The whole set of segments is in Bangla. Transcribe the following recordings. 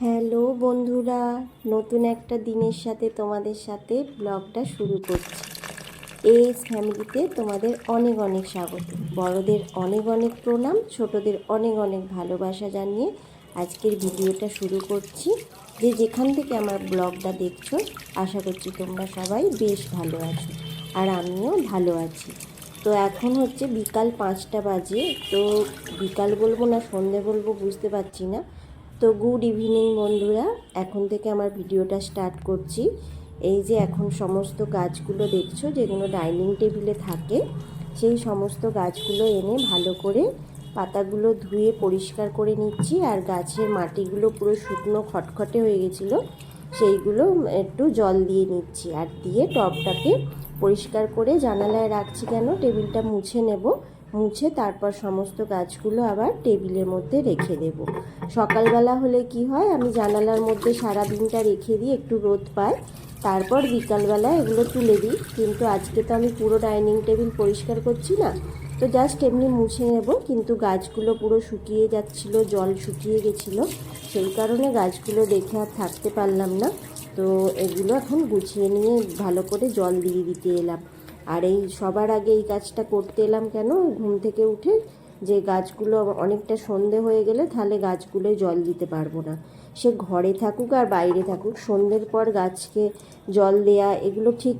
হ্যালো বন্ধুরা, নতুন একটা দিনের সাথে তোমাদের সাথে ব্লগটা শুরু করছি। এস ফ্যামিলিতে তোমাদের অনেক অনেক স্বাগত। বড়দের অনেক অনেক প্রণাম, ছোটদের অনেক অনেক ভালোবাসা জানিয়ে আজকের ভিডিওটা শুরু করছি। যে যেখান থেকে আমার ব্লগটা দেখছো, আশা করছি তোমরা সবাই বেশ ভালো আছো, আর আমিও ভালো আছি। তো এখন হচ্ছে বিকাল 5টা বাজে। তো বিকাল বলবো না সন্ধে বলবো বুঝতে পারছি না। তো গুড ইভিনিং বন্ধুরা, এখন থেকে আমার ভিডিওটা স্টার্ট করছি। এই যে এখন সমস্ত গাছগুলো দেখছো, যেগুলো ডাইনিং টেবিলে থাকে, সেই সমস্ত গাছগুলো এনে ভালো করে পাতাগুলো ধুয়ে পরিষ্কার করে নিচ্ছি। আর গাছের মাটিগুলো পুরো শুকনো খটখটে হয়ে গেছিলো, সেইগুলো একটু জল দিয়ে নিচ্ছি। আর দিয়ে টবটাকে পরিষ্কার করে জানালায় রাখছি। কেন, টেবিলটা মুছে নেব, মুছে তারপর সমস্ত গাছগুলো আবার টেবিলের মধ্যে রেখে দেব। সকালবেলা হলে কি হয়, আমি জানালার মধ্যে সারা দিনটা রেখে দিই, একটু রোদ পায়, তারপর বিকালবেলা এগুলো তুলে দিই। কিন্তু আজকে তো আমি পুরো ডাইনিং টেবিল পরিষ্কার করছি না, তো জাস্ট এমনি মুছে নেব। কিন্তু গাছগুলো পুরো শুকিয়ে যাচ্ছিলো, জল শুকিয়ে গেছিলো, সেই কারণে গাছগুলো দেখে আর থাকতে পারলাম না। তো এগুলো এখন গুছিয়ে নিয়ে ভালো করে জল দিয়ে দিতে এলাম। আর এই সবার আগে এই কাজটা করতে এলাম কেন, ঘুম থেকে উঠে যে গাছগুলো অনেকটা সন্ধে হয়ে গেলে তাহলে গাছগুলোয় জল দিতে পারবো না। সে ঘরে থাকুক আর বাইরে থাকুক, সন্ধ্যের পর গাছকে জল দেয়া এগুলো ঠিক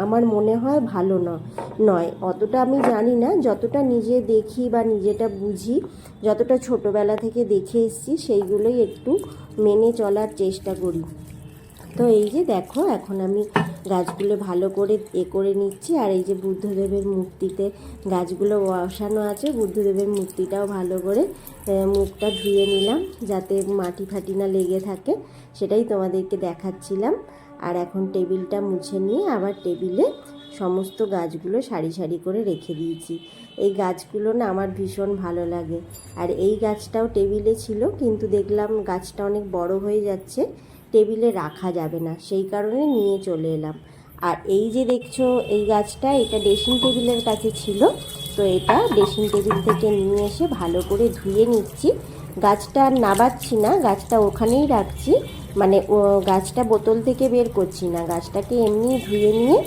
আমার মনে হয় ভালো নয়। অতটা আমি জানি না, যতটা নিজে দেখি বা নিজেটা বুঝি, যতটা ছোটোবেলা থেকে দেখে এসেছি, সেইগুলোই একটু মেনে চলার চেষ্টা করি। তো এই যে দেখো, এখন আমি গাছগুলো ভালো করে করে নিচ্ছি। আর এই যে বুদ্ধদেবের মূর্তিতে গাছগুলো বসানো আছে, বুদ্ধদেবের মূর্তিটাও ভালো করে মুখটা ধুয়ে নিলাম, যাতে মাটি ফাটি না লেগে থাকে, সেটাই তোমাদেরকে দেখাচ্ছিলাম। আর এখন টেবিলটা মুছে নিয়ে আবার টেবিলে সমস্ত গাছগুলো সারি সারি করে রেখে দিয়েছি। এই গাছগুলো না আমার ভীষণ ভালো লাগে। আর এই গাছটাও টেবিলে ছিল, কিন্তু দেখলাম গাছটা অনেক বড় হয়ে যাচ্ছে, টেবিলে রাখা যাবে না, সেই কারণে নিয়ে চলে এলাম। আর এই যে দেখছো এই গাছটা, এটা ড্রেসিং টেবিলের কাছে ছিল, তো এটা ড্রেসিং টেবিল থেকে নিয়ে এসে ভালো করে ধুয়ে নিচ্ছি। গাছটা আর নাবাচ্ছি না, গাছটা ওখানেই রাখছি, মানে গাছটা বোতল থেকে বের করছি না, গাছটাকে এমনি ধুয়ে নিয়ে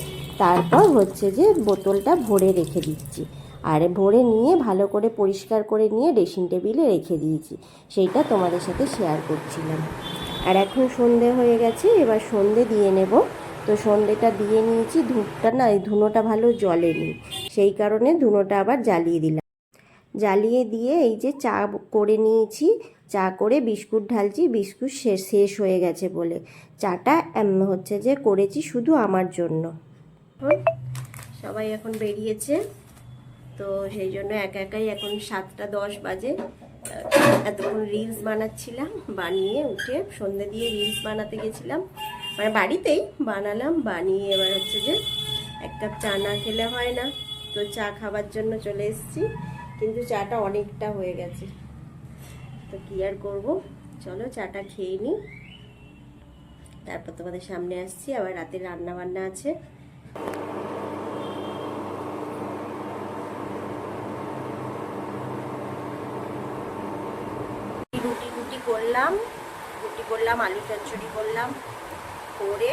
তারপর হচ্ছে যে বোতলটা ভরে রেখে দিচ্ছি। আর ভরে নিয়ে ভালো করে পরিষ্কার করে নিয়ে ড্রেসিং টেবিলে রেখে দিয়েছি, সেইটা তোমাদের সাথে শেয়ার করছিলাম। আর এখন সন্ধে হয়ে গেছে, এবার সন্ধে দিয়ে নেব। তো সন্ধেটা দিয়ে নিয়েছি, ধূপটা না, এই ধুনোটা ভালো জ্বলেনি, সেই কারণে ধুনোটা আবার জ্বালিয়ে দিলাম। জ্বালিয়ে দিয়ে এই যে চা করে নিয়েছি, চা করে বিস্কুট ঢালছি, বিস্কুট শেষ হয়ে গেছে বলে চাটা হচ্ছে যে করেছি শুধু আমার জন্য। সবাই এখন বেরিয়েছে, তো সেই জন্য একা একাই এখন 7টা 10 বাজে। এতক্ষণ রিলস বানাচ্ছিলাম, বানিয়ে উঠে সন্ধে দিয়ে রিলস বানাতে গেছিলাম, মানে বাড়িতেই বানালাম, বানিয়ে এবার হচ্ছে যে এক কাপ চা না খেলে হয় না, তো চা খাবার জন্য চলে এসেছি। কিন্তু চাটা অনেকটা হয়ে গেছে, তো কি আর করবো, চলো চাটা খেয়ে নিই, তারপর তোমাদের সামনে আসছি। আবার রাতে রান্না বান্না আছে। রুটি করলাম, আলু চচ্চড়ি করলাম, করে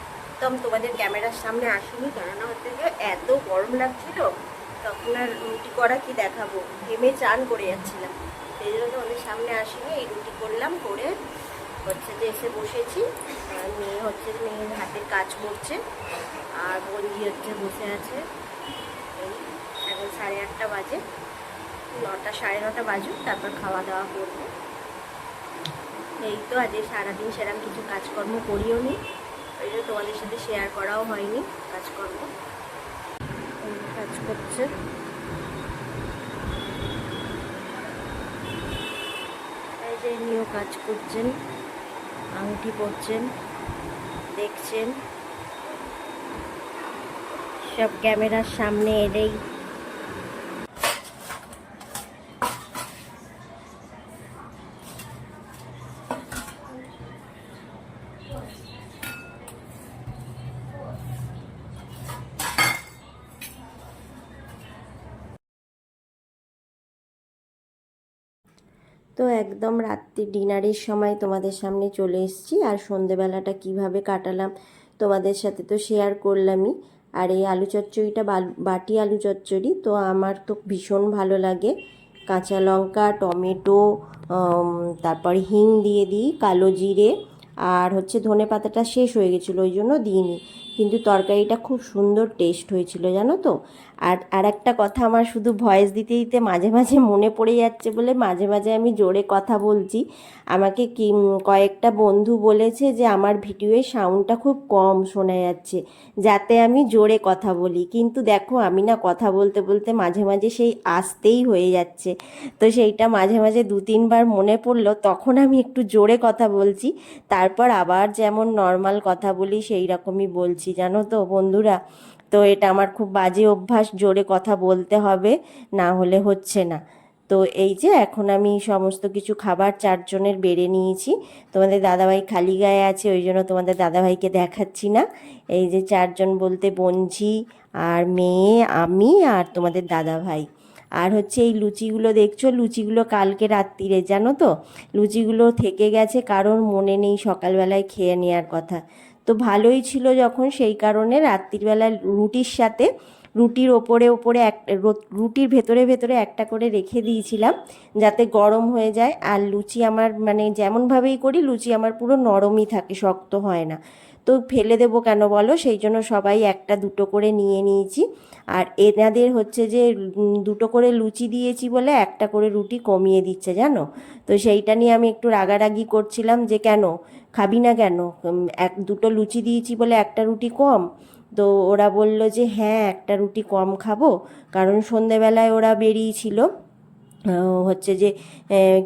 একদম তোমাদের ক্যামেরার সামনে আসিনি, কেননা হচ্ছে যে এত গরম লাগছিল, তখন আর রুটি করা কি দেখাবো, ঘেমে চান করে যাচ্ছিলাম, সেই জন্য তোমাদের সামনে আসিনি। এই রুটি করলাম, করে হচ্ছে যে এসে বসেছি। মেয়ে হচ্ছে মেয়ের হাতের কাজ করছে, আর বন্ধি হচ্ছে বসে আছে। এই এখন 8:30 বাজে, 9টা 9:30 বাজুক, তারপর খাওয়া দাওয়া করবো। এই তো আজকে সারাদিন সেরকম কিছু কাজকর্ম করিও নি, ওই জন্য তোমাদের সাথে শেয়ার করাও হয়নি কাজকর্ম। কাজ করছে, এই যে নিয়েও কাজ করছেন, আংটি পরছেন, দেখছেন, সব ক্যামেরার সামনে এলেই তো তো একদম রাত্রি ডিনারের সময় তোমাদের সামনে চলে এসেছি। আর সন্ধেবেলাটা কিভাবে কাটালাম তোমাদের সাথে তো শেয়ার করলামই। আর এই আলু চচ্চড়িটা বাটি আলু চচ্চড়ি তো আমার তো ভীষণ ভালো লাগে। কাঁচা লঙ্কা, টমেটো, তারপর হিং দিয়ে দিই, কালো জিরে, আর হচ্ছে ধনে পাতাটা শেষ হয়ে গেছিলো ওই জন্য দিইনি, কিন্তু তরকারিটা খুব সুন্দর টেস্ট হয়েছিল জানো তো। আর একটা কথা, আমার শুধু ভয়েস দিতে দিতে মাঝে মাঝে মনে পড়ে যাচ্ছে বলে মাঝে মাঝে আমি জোরে কথা বলছি। আমাকে কয়েকটা বন্ধু বলেছে যে আমার ভিডিওয়ে সাউন্ডটা খুব কম শোনা যাচ্ছে, যাতে আমি জোরে কথা বলি। কিন্তু দেখো আমি না কথা বলতে বলতে মাঝে মাঝে সেই আস্তেই হয়ে যাচ্ছে। তো সেইটা মাঝে মাঝে 2-3 বার মনে পড়লো, তখন আমি একটু জোরে কথা বলছি, তারপর আবার যেমন নর্মাল কথা বলি সেই রকমই বলছি জানো তো বন্ধুরা। তো এটা আমার খুব বাজে অভ্যাস, জোরে কথা বলতে হবে, না হলে হচ্ছে না। তো এই যে এখন আমি সমস্ত কিছু খাবার 4 জনের বেড়ে নিয়েছি। তোমাদের দাদাভাই খালি গায়ে আছে, ওই জন্য তোমাদের দাদাভাইকে দেখাচ্ছি না। এই যে 4 জন বলতে বঞ্ঝি আর মেয়ে, আমি আর তোমাদের দাদাভাই। আর হচ্ছে এই লুচিগুলো দেখছো, লুচিগুলো কালকে রাত্রিরে জানো তো, লুচিগুলো থেকে গেছে, কারণ মনে নেই সকালবেলায় খেয়ে নেওয়ার কথা। তো ভালোই ছিল যখন, সেই কারণে রাত্রিবেলায় রুটির সাথে, রুটির ওপরে ওপরে রুটির ভেতরে ভেতরে একটা করে রেখে দিয়েছিলাম, যাতে গরম হয়ে যায়। আর লুচি আমার মানে যেমনভাবেই করি লুচি আমার পুরো নরমই থাকে, শক্ত হয় না। তো ফেলে দেবো কেন বলো, সেই জন্য সবাই 1-2 করে নিয়ে নিয়েছি। আর এনাদের হচ্ছে যে 2 করে লুচি দিয়েছি বলে একটা করে রুটি কমিয়ে দিচ্ছে জানো। তো সেইটা নিয়ে আমি একটু রাগারাগি করছিলাম যে কেন খাবি না কেন, 1-2 লুচি দিয়েছি বলে একটা রুটি কম। তো ওরা বলল যে হ্যাঁ একটা রুটি কম খাবো, কারণ সন্ধেবেলায় ওরা বেরিয়েছিল হচ্ছে যে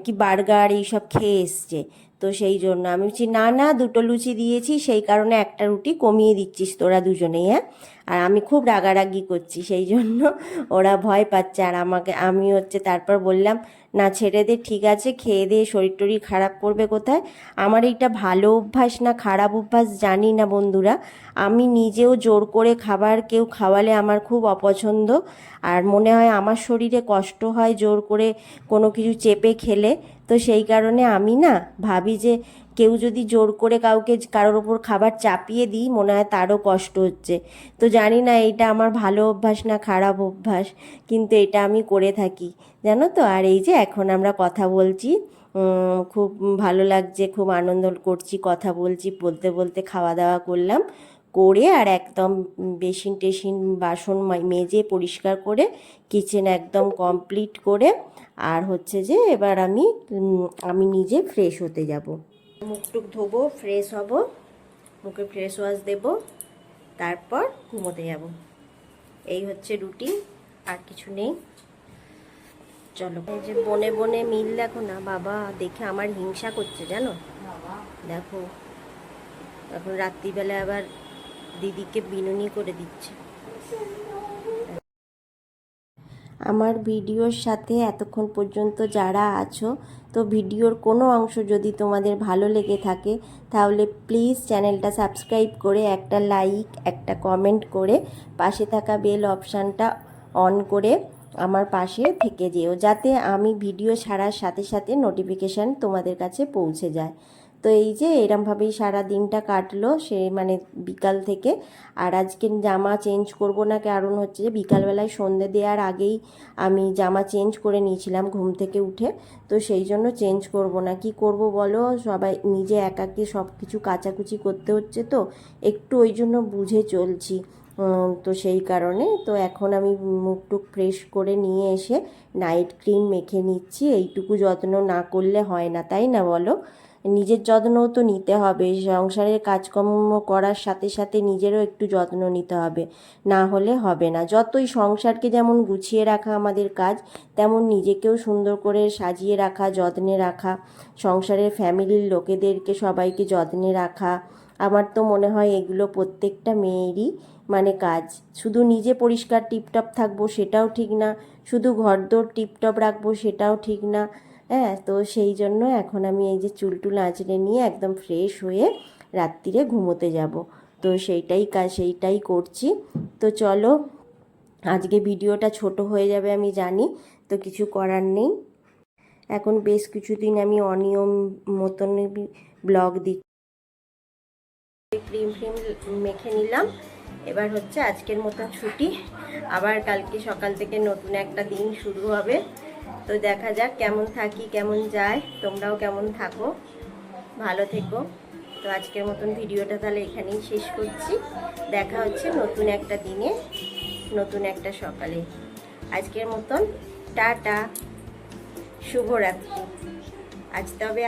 কি বার্গার এইসব খেয়ে এসছে। তো সেই জন্য আমি বলছি না না, 2 লুচি দিয়েছি সেই কারণে একটা রুটি কমিয়ে দিচ্ছিস তোরা দুজনেই, হ্যাঁ। আর আমি খুব রাগারাগি করছি, সেই জন্য ওরা ভয় পাচ্ছে। আর আমি হচ্ছে তারপর বললাম না ছেড়ে দে, ঠিক আছে খেয়ে দে, শরীর টরীর খারাপ করবে কোথায়। আমার এইটা ভালো অভ্যাস না খারাপ অভ্যাস জানি না বন্ধুরা, আমি নিজেও জোর করে খাবার কেউ খাওয়ালে আমার খুব অপছন্দ। আর মনে হয় আমার শরীরে কষ্ট হয় জোর করে কোনো কিছু চেপে খেলে। তো সেই কারণে আমি না ভাবি যে কেউ যদি জোর করে কারোর ওপর খাবার চাপিয়ে দিই, মনে হয় তারও কষ্ট হচ্ছে। তো জানি না এইটা আমার ভালো অভ্যাস না খারাপ অভ্যাস, কিন্তু এটা আমি করে থাকি জানো তো। আর এই যে এখন আমরা কথা বলছি, খুব ভালো লাগছে, খুব আনন্দ করছি, কথা বলছি, বলতে বলতে খাওয়া দাওয়া করলাম, করে আর একদম বেসিন টেসিন বাসন মেজে পরিষ্কার করে কিচেন একদম কমপ্লিট করে, আর হচ্ছে যে এবার আমি নিজে ফ্রেশ হতে যাব, মুখ টুক ধোবো, ফ্রেশ হব, মুখে ফ্রেশ ওয়াশ দেবো, তারপর ঘুমোতে যাব। এই হচ্ছে রুটিন, আর কিছু নেই। চলো, এই যে বনে বনে মিল দেখো না বাবা, দেখে আমার হিংসা করছে জানো। দেখো এখন রাত্রিবেলা আবার দিদিকে বিনুনি করে দিচ্ছে। আমার ভিডিওর সাথে এতক্ষণ পর্যন্ত যারা আছো, তো ভিডিওর কোনো অংশ যদি তোমাদের ভালো লেগে থাকে তাহলে প্লিজ চ্যানেলটা সাবস্ক্রাইব করে একটা লাইক একটা কমেন্ট করে পাশে থাকা বেল অপশানটা অন করে আমার পাশে থেকে যেও, যাতে আমি ভিডিও ছাড়ার সাথে সাথে নোটিফিকেশান তোমাদের কাছে পৌঁছে যায়। তো এই যে এরমভাবেই সারা দিনটা কাটলো, সে মানে বিকাল থেকে। আর আজকে জামা চেঞ্জ করব না, কারণ হচ্ছে যে বিকালবেলায় সন্ধে দেওয়ার আগেই আমি জামা চেঞ্জ করে নিয়েছিলাম ঘুম থেকে উঠে। তো সেই জন্য চেঞ্জ করব না, কি করব বলো, সবাই নিজে একাকে সব কিছু কাচাকুচি করতে হচ্ছে, তো একটু ওই জন্য বুঝে চলছি। তো সেই কারণে তো এখন আমি মুখ টুক ফ্রেশ করে নিয়ে এসে নাইট ক্রিম মেখে নিচ্ছি। এইটুকু যত্ন না করলে হয় না, তাই না বলো। নিজের যত্নও তো নিতে হবে, সংসারের কাজকর্ম করার সাথে সাথে নিজেরও একটু যত্ন নিতে হবে, না হলে হবে না। যতই সংসারকে যেমন গুছিয়ে রাখা আমাদের কাজ, তেমন নিজেকেও সুন্দর করে সাজিয়ে রাখা, যত্নে রাখা, সংসারের ফ্যামিলির লোকেদেরকে সবাইকে যত্নে রাখা। আমার তো মনে হয় এগুলো প্রত্যেকটা মেয়েরই মানে কাজ। শুধু নিজে পরিষ্কার টিপটপ থাকবো সেটাও ঠিক না, শুধু ঘরদোর টিপটপ রাখবো সেটাও ঠিক না। হ্যাঁ, তো সেই জন্য এখন আমি এই যে চুলটুল আঁচড়ে নিয়ে একদম ফ্রেশ হয়ে রাত্রিরে ঘুমোতে যাব। তো সেইটাই করছি। তো চলো, আজকে ভিডিওটা ছোট হয়ে যাবে আমি জানি, তো কিছু করার নেই। এখন বেশ কিছুদিন আমি অনিয়ম মতন ব্লগ দিই। ক্রিম ফ্রিম মেখে নিলাম, এবার হচ্ছে আজকের মতন ছুটি। আবার কালকে সকাল থেকে নতুন একটা দিন শুরু হবে। তো দেখা যাক কেমন থাকি, কেমন যায়, তোমরাও কেমন থাকো, ভালো থেকো। তো আজকের মতন ভিডিওটা তাহলে এখানেই শেষ করছি। দেখা হচ্ছে নতুন একটা দিনে, নতুন একটা সকালে। আজকের মতন টাটা, শুভরাত্রি। আজ তবে